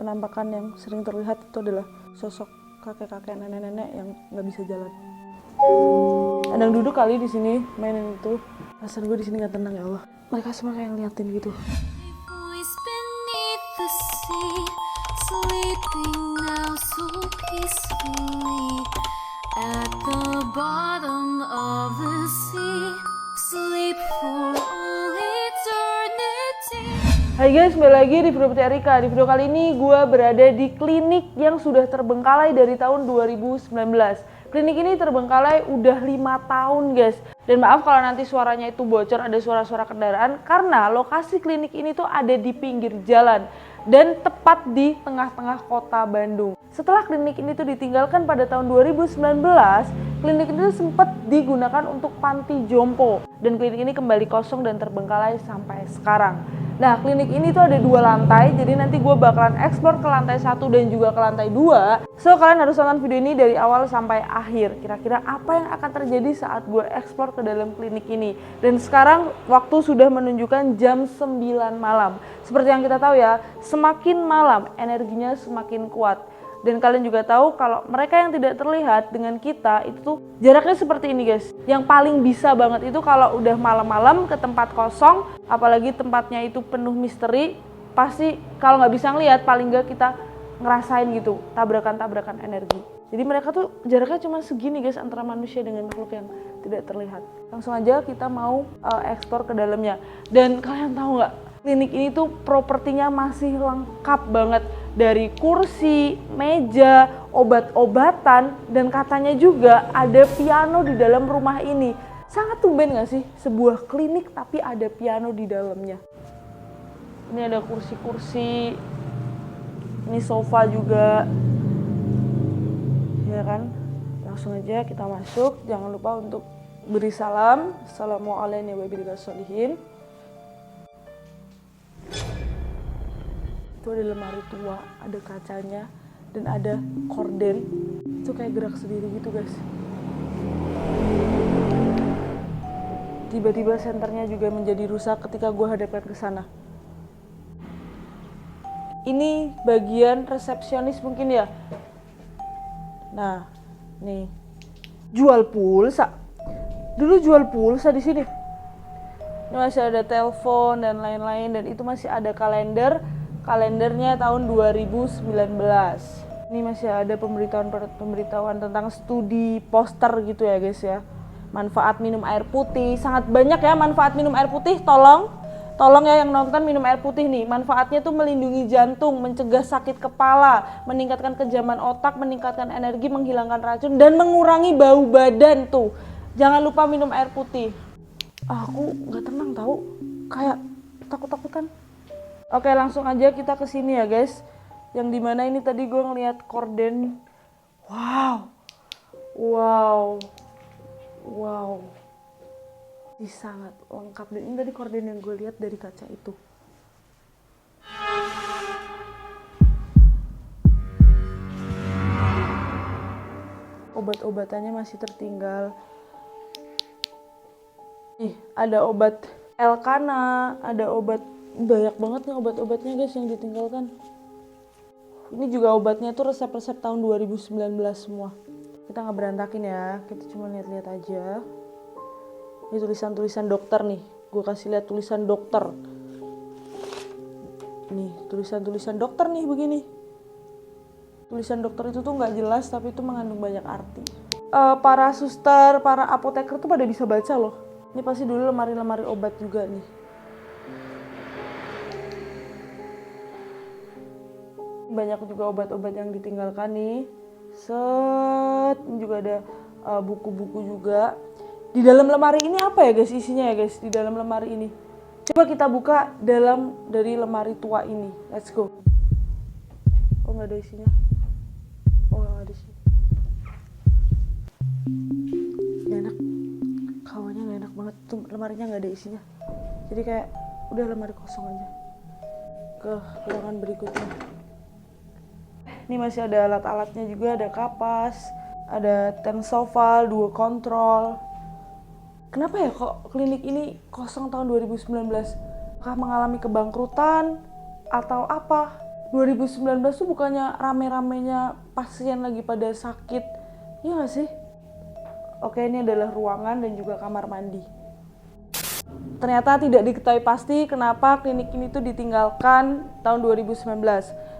penampakan yang sering terlihat itu adalah sosok kakek-kakek, nenek-nenek yang nggak bisa jalan. Ada yang duduk kali di sini mainin itu. Perasaan gue di sini nggak tenang ya Allah. Mereka semua kayak ngeliatin gitu. At the bottom of the sea, sleep for all eternity. Hai guys, kembali lagi di video Putri Erika. Di video kali ini gue berada di klinik yang sudah terbengkalai dari tahun 2019. Klinik ini terbengkalai udah 5 tahun guys. Dan maaf kalau nanti suaranya itu bocor, ada suara-suara kendaraan, karena lokasi klinik ini tuh ada di pinggir jalan dan tepat di tengah-tengah kota Bandung. Setelah klinik ini tuh ditinggalkan pada tahun 2019, klinik ini tuh sempat digunakan untuk panti jompo. Dan klinik ini kembali kosong dan terbengkalai sampai sekarang. Nah, klinik ini tuh ada 2 lantai, jadi nanti gue bakalan eksplor ke lantai 1 dan juga ke lantai 2. So, kalian harus nonton video ini dari awal sampai akhir. Kira-kira apa yang akan terjadi saat gue eksplor ke dalam klinik ini. Dan sekarang waktu sudah menunjukkan jam 9 malam. Seperti yang kita tahu ya, semakin malam energinya semakin kuat. Dan kalian juga tahu kalau mereka yang tidak terlihat dengan kita itu tuh jaraknya seperti ini guys. Yang paling bisa banget itu kalau udah malam-malam ke tempat kosong, apalagi tempatnya itu penuh misteri, pasti kalau nggak bisa ngelihat paling nggak kita ngerasain gitu tabrakan-tabrakan energi. Jadi mereka tuh jaraknya cuma segini guys antara manusia dengan makhluk yang tidak terlihat. Langsung aja kita mau eksplor ke dalamnya. Dan kalian tahu nggak? Klinik ini tuh propertinya masih lengkap banget. Dari kursi, meja, obat-obatan, dan katanya juga ada piano di dalam rumah ini. Sangat tumben gak sih? Sebuah klinik tapi ada piano di dalamnya. Ini ada kursi-kursi, ini sofa juga. Ya kan? Langsung aja kita masuk. Jangan lupa untuk beri salam. Assalamualaikum warahmatullahi wabarakatuh. Itu ada lemari tua, ada kacanya, dan ada korden. Itu kayak gerak sendiri gitu guys. Tiba-tiba senternya juga menjadi rusak ketika gue hadapkan ke sana. Ini bagian resepsionis mungkin ya. Nah, nih jual pulsa. Dulu jual pulsa di sini. Ini masih ada telepon dan lain-lain, dan itu masih ada kalendernya tahun 2019. Ini masih ada pemberitahuan tentang studi poster gitu ya guys ya. Manfaat minum air putih, sangat banyak ya manfaat minum air putih. Tolong ya yang nonton minum air putih nih. Manfaatnya tuh melindungi jantung, mencegah sakit kepala, meningkatkan kejaman otak, meningkatkan energi, menghilangkan racun, dan mengurangi bau badan tuh. Jangan lupa minum air putih. Aku nggak tenang tahu, kayak takut-takutan. Oke, langsung aja kita ke sini ya guys. Yang dimana ini tadi gue ngeliat korden. Wow. Ini sangat lengkap. Dan ini tadi korden yang gue lihat dari kaca itu. Obat-obatannya masih tertinggal. Nih, ada obat Elkana, ada obat, banyak banget nih obat-obatnya guys yang ditinggalkan. Ini juga obatnya tuh resep-resep tahun 2019 semua. Kita nggak berantakin ya, kita cuma lihat-lihat aja. Ini tulisan-tulisan dokter nih, gue kasih lihat tulisan dokter. Nih, tulisan-tulisan dokter nih begini. Tulisan dokter itu tuh nggak jelas tapi itu mengandung banyak arti. Para suster, para apoteker tuh pada bisa baca loh. Ini pasti dulu lemari-lemari obat juga nih. Banyak juga obat-obat yang ditinggalkan nih. Ini juga ada buku-buku juga. Di dalam lemari ini apa ya guys isinya ya guys? Di dalam lemari ini. Coba kita buka dari lemari tua ini. Let's go. Oh nggak ada isinya. Oh nggak ada sih. Gak enak. Kawannya nggak enak banget. Tuh lemarinya nggak ada isinya. Jadi kayak udah lemari kosong aja. Ke ruangan berikutnya. Ini masih ada alat-alatnya juga, ada kapas, ada tensoval, 2 kontrol. Kenapa ya kok klinik ini kosong tahun 2019? Apakah mengalami kebangkrutan atau apa? 2019 tuh bukannya rame-ramenya pasien lagi pada sakit, iya gak sih? Oke, ini adalah ruangan dan juga kamar mandi. Ternyata tidak diketahui pasti kenapa klinik ini tuh ditinggalkan tahun 2019.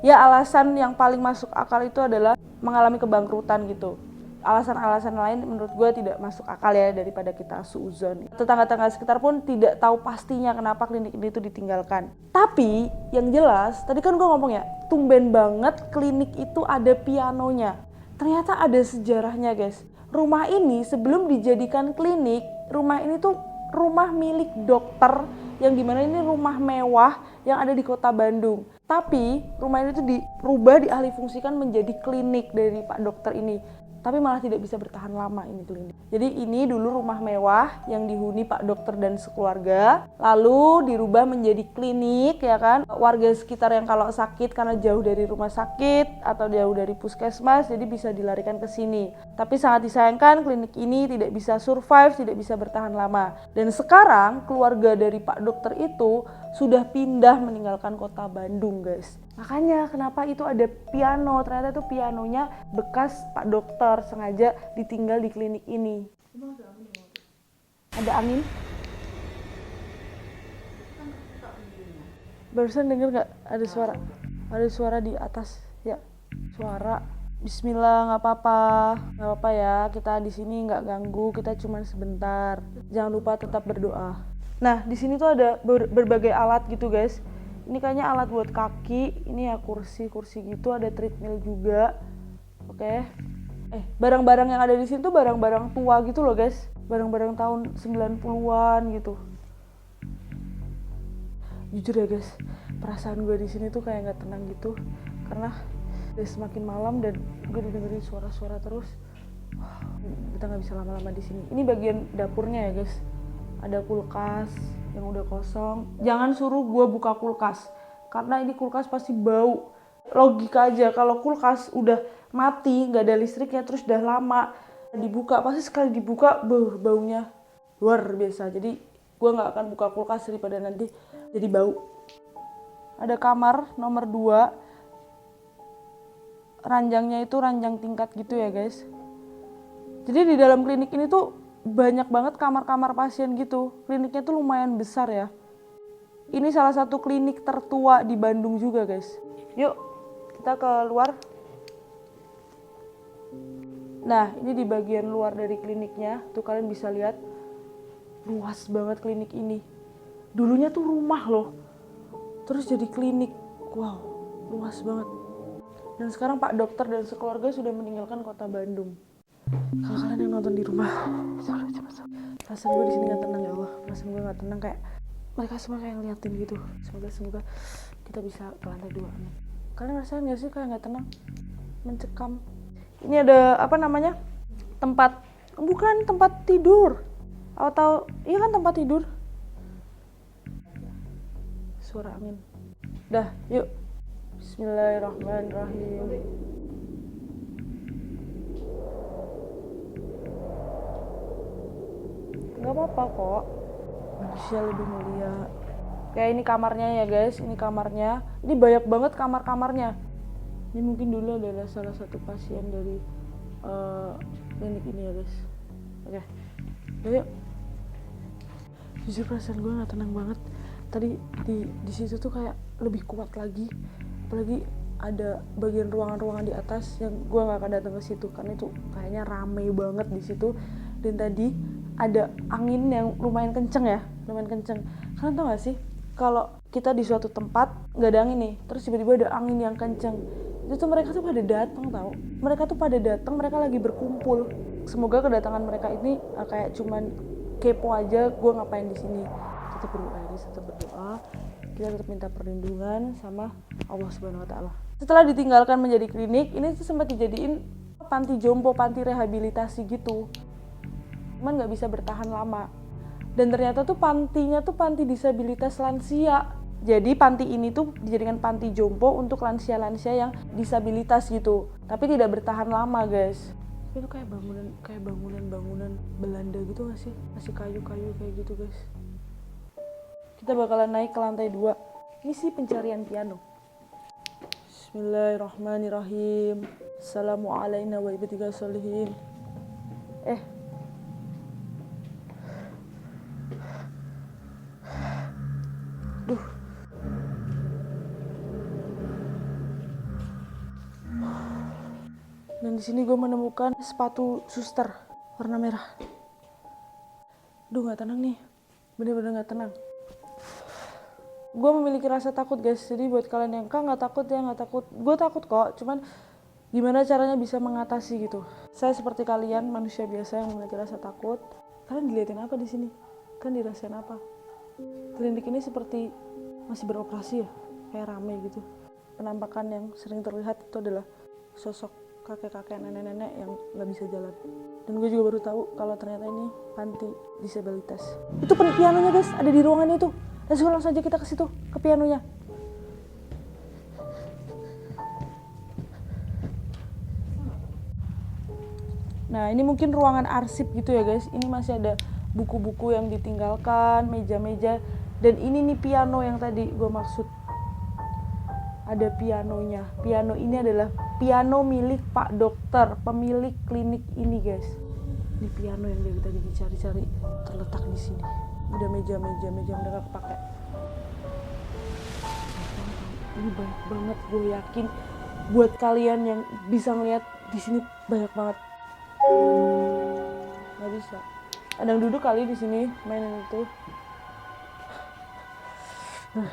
Ya, alasan yang paling masuk akal itu adalah mengalami kebangkrutan gitu. Alasan-alasan lain menurut gue tidak masuk akal ya, daripada kita suuzon. Tetangga-tetangga sekitar pun tidak tahu pastinya kenapa klinik ini tuh ditinggalkan. Tapi yang jelas, tadi kan gue ngomong ya, tumben banget klinik itu ada pianonya. Ternyata ada sejarahnya guys. Rumah ini sebelum dijadikan klinik, rumah ini tuh rumah milik dokter, yang dimana ini rumah mewah yang ada di kota Bandung. Tapi rumah ini tuh dirubah, dialihfungsikan menjadi klinik dari Pak Dokter ini. Tapi malah tidak bisa bertahan lama ini klinik. Jadi ini dulu rumah mewah yang dihuni Pak Dokter dan sekeluarga, lalu dirubah menjadi klinik ya kan. Warga sekitar yang kalau sakit karena jauh dari rumah sakit atau jauh dari puskesmas, jadi bisa dilarikan ke sini. Tapi sangat disayangkan klinik ini tidak bisa survive, tidak bisa bertahan lama. Dan sekarang keluarga dari Pak Dokter itu sudah pindah meninggalkan kota Bandung guys. Makanya kenapa itu ada piano, ternyata itu pianonya bekas Pak Dokter sengaja ditinggal di klinik ini. Ada angin? Barusan denger gak ada suara? Ada suara di atas ya, suara. Bismillah, nggak apa-apa ya, kita di sini nggak ganggu, kita cuma sebentar. Jangan lupa tetap berdoa. Nah, di sini tuh ada berbagai alat gitu guys. Ini kayaknya alat buat kaki, ini ya kursi gitu, ada treadmill juga. Oke. Barang-barang yang ada di sini tuh barang-barang tua gitu loh guys. Barang-barang tahun 90-an gitu. Jujur ya guys, perasaan gue di sini tuh kayak nggak tenang gitu, karena udah semakin malam dan gue dengerin suara-suara terus. Kita nggak bisa lama-lama di sini. Ini bagian dapurnya ya guys. Ada kulkas yang udah kosong. Jangan suruh gue buka kulkas, karena ini kulkas pasti bau. Logika aja, kalau kulkas udah mati, nggak ada listriknya, terus udah lama dibuka, pasti sekali dibuka baunya luar biasa. Jadi gue nggak akan buka kulkas daripada nanti jadi bau. Ada kamar nomor 2. Ranjangnya itu ranjang tingkat gitu ya guys. Jadi di dalam klinik ini tuh banyak banget kamar-kamar pasien gitu. Kliniknya tuh lumayan besar ya. Ini salah satu klinik tertua di Bandung juga guys. Yuk kita keluar. Nah, ini di bagian luar dari kliniknya. Tuh kalian bisa lihat, luas banget klinik ini. Dulunya tuh rumah loh, terus jadi klinik. Wow, luas banget. Dan sekarang Pak Dokter dan sekeluarga sudah meninggalkan kota Bandung. Kalau kalian yang nonton di rumah, perasaan gue di sini nggak tenang ya Allah. Perasaan gue nggak tenang, kayak mereka semua kayak ngeliatin gitu. Semoga kita bisa ke lantai 2 nih. Kalian ngerasain nggak sih kayak nggak tenang, mencekam? Ini ada apa namanya? Bukan tempat tidur, atau iya kan tempat tidur. Suara angin. Dah, yuk. Bismillahirrahmanirrahim. Gak apa-apa kok, manusia lebih mulia. Kayak ini kamarnya ya guys, ini kamarnya. Ini banyak banget kamar-kamarnya. Ini mungkin dulu adalah salah satu pasien dari klinik ini ya guys. Oke, yuk. Jujur perasaan gue gak tenang banget. Tadi di situ tuh kayak lebih kuat lagi. Apalagi ada bagian ruangan-ruangan di atas yang gue gak akan datang ke situ karena itu kayaknya rame banget di situ. Dan tadi ada angin yang lumayan kenceng ya, Kalian tau gak sih, kalau kita di suatu tempat nggak ada angin nih, terus tiba-tiba ada angin yang kenceng, itu tuh mereka tuh pada datang tau. Mereka lagi berkumpul. Semoga kedatangan mereka ini kayak cuman kepo aja gue ngapain di sini. Tetap berdoa, kita tetap minta perlindungan sama Allah Subhanahu Wa Taala. Setelah ditinggalkan menjadi klinik, ini tuh sempat dijadiin panti jompo, panti rehabilitasi gitu. Cuman nggak bisa bertahan lama. Dan ternyata tuh pantinya tuh panti disabilitas lansia. Jadi panti ini tuh dijadikan panti jompo untuk lansia-lansia yang disabilitas gitu. Tapi tidak bertahan lama guys. Itu kayak bangunan Belanda gitu nggak sih? Masih kayu-kayu kayak gitu guys. Kita bakalan naik ke lantai 2. Misi pencarian piano. Bismillahirrahmanirrahim. Assalamualaikum warahmatullahi wabarakatuh. Duh. Dan di sini gue menemukan sepatu suster warna merah. Duh, nggak tenang nih, bener-bener nggak tenang. Gue memiliki rasa takut guys, jadi buat kalian yang nggak takut ya nggak takut. Gue takut kok, cuman gimana caranya bisa mengatasi gitu. Saya seperti kalian, manusia biasa yang memiliki rasa takut. Kalian dilihatin apa di sini? Kalian dirasain apa? Klinik ini seperti masih beroperasi ya, kayak rame gitu. Penampakan yang sering terlihat itu adalah sosok kakek-kakek, nenek-nenek yang nggak bisa jalan. Dan gue juga baru tahu kalau ternyata ini panti disabilitas. Itu pianonya guys, ada di ruangan itu. Let's go, langsung aja kita ke situ, ke pianonya. Nah, ini mungkin ruangan arsip gitu ya guys. Ini masih ada buku-buku yang ditinggalkan, meja-meja. Dan ini nih piano yang tadi gue maksud. Ada pianonya. Piano ini adalah piano milik Pak Dokter, pemilik klinik ini guys. Ini piano yang dari tadi dicari-cari terletak di sini. Udah meja-meja udah gak kepake. Ini banyak banget, gue yakin buat kalian yang bisa ngeliat di sini banyak banget. Gak bisa. Ada yang duduk kali di sini mainin itu. Nah,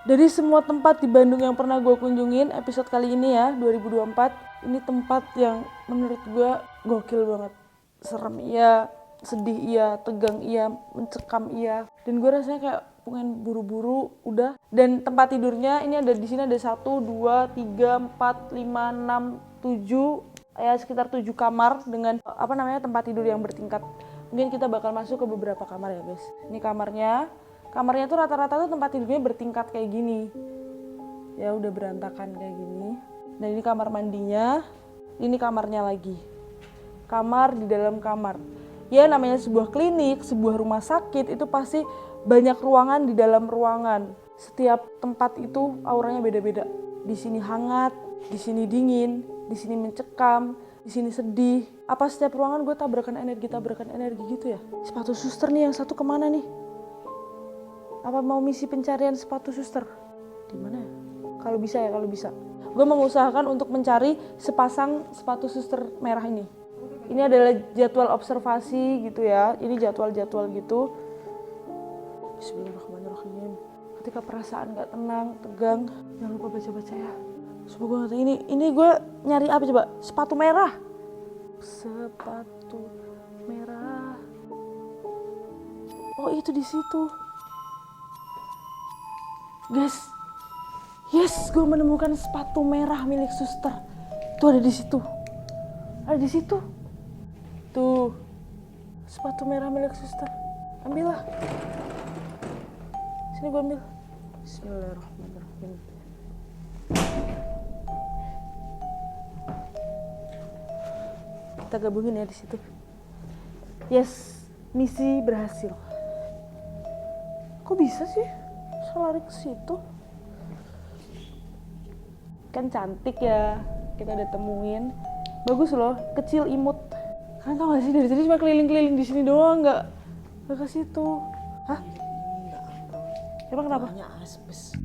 dari semua tempat di Bandung yang pernah gue kunjungin, episode kali ini ya, 2024, ini tempat yang menurut gue gokil banget. Serem iya, sedih iya, tegang iya, mencekam iya. Dan gue rasanya kayak pengen buru-buru udah. Dan tempat tidurnya ini ada di sini ada 1, 2, 3, 4, 5, 6, 7, ya sekitar 7 kamar dengan tempat tidur yang bertingkat. Mungkin kita bakal masuk ke beberapa kamar ya guys. Ini kamarnya. Kamarnya tuh rata-rata tuh tempat tidurnya bertingkat kayak gini. Ya udah berantakan kayak gini. Dan ini kamar mandinya. Ini kamarnya lagi. Kamar di dalam kamar. Ya namanya sebuah klinik, sebuah rumah sakit itu pasti banyak ruangan di dalam ruangan. Setiap tempat itu auranya beda-beda. Di sini hangat, di sini dingin, di sini mencekam, di sini sedih. Apa setiap ruangan gue tabrakan energi gitu ya? Sepatu suster nih yang satu kemana nih? Apa mau misi pencarian sepatu suster? Di mana ya? Kalau bisa ya, kalau bisa. Gue mengusahakan untuk mencari sepasang sepatu suster merah ini. Ini adalah jadwal observasi gitu ya. Ini jadwal-jadwal gitu. Bismillahirrahmanirrahim. Ketika perasaan gak tenang, tegang, jangan lupa baca-baca ya. Semoga ini gue nyari apa coba? Sepatu merah. Sepatu merah. Oh itu di situ. Guys, yes, gue menemukan sepatu merah milik suster. Tuh ada di situ. Ada di situ. Tuh. Sepatu merah milik suster. Ambillah. Sini gue ambil. Bismillahirrahmanirrahim. Kita gabungin ya di situ. Yes, misi berhasil. Kok bisa sih? Lari ke situ. Kan cantik ya. Kita udah temuin. Bagus loh, kecil imut. Kalian tau gak sih dari tadi cuma keliling-keliling di sini doang, nggak ke situ. Hah? Emang kenapa? Asbes.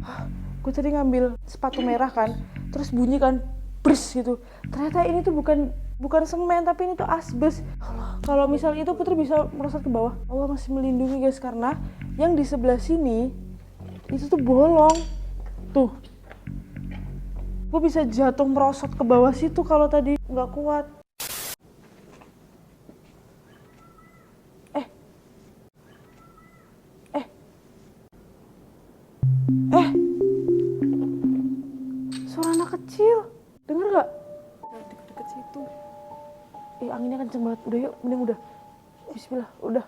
Gue tadi ngambil sepatu merah kan, terus bunyi kan, bers gitu. Ternyata ini tuh bukan semen, tapi ini tuh asbes. Kalau misalnya itu Putri bisa merosot ke bawah. Allah masih melindungi guys, karena yang di sebelah sini itu tuh bolong. Tuh. Gue bisa jatuh merosot ke bawah situ kalau tadi nggak kuat. Suara anak kecil. Dengar nggak? Deket-deket situ. Anginnya kenceng banget. Udah yuk, mending udah. Bismillah, udah.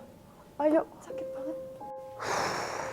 Ayo. Sakit banget.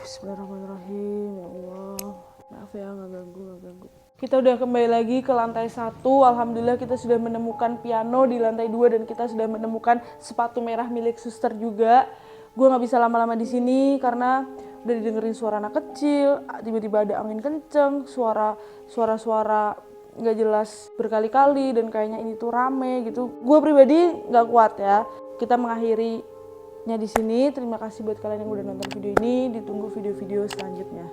Bismillahirrahmanirrahim. Ya Allah. Maaf ya, nggak ganggu. Kita udah kembali lagi ke lantai 1. Alhamdulillah kita sudah menemukan piano di lantai 2 dan kita sudah menemukan sepatu merah milik suster juga. Gue nggak bisa lama-lama di sini karena dari dengerin suara anak kecil, tiba-tiba ada angin kenceng, suara-suara nggak jelas berkali-kali dan kayaknya ini tuh rame gitu. Gue pribadi nggak kuat ya. Kita mengakhirinya di sini. Terima kasih buat kalian yang udah nonton video ini. Ditunggu video-video selanjutnya.